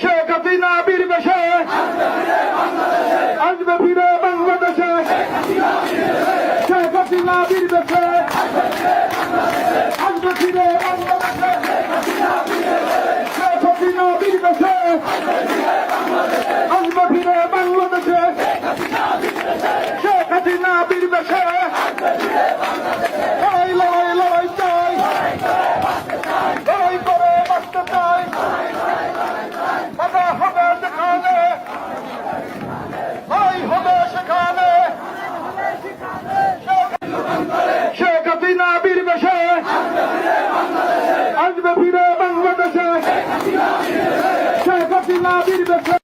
শেখ হাসিনা বীর বেশে আসবে ফিরে বাংলাদেশে। শেখ হাসিনা বীর বেশে আসবে ফিরে বাংলাদেশে। শেখ হাসিনা বীর বেশে আসবে ফিরে বাংলাদেশে। শেখ হাসিনা বীর বেশে লড়াই লড়াই লড়াই চাই, লড়াই করে বাঁচতে চাই। বাধা হবে যেখানে, লড়াই হবে সেখানে। শেখ হাসিনা বীর বেশে আসবে ফিরে বাংলাদেশে। শেখ হাসিনা বীর বেশে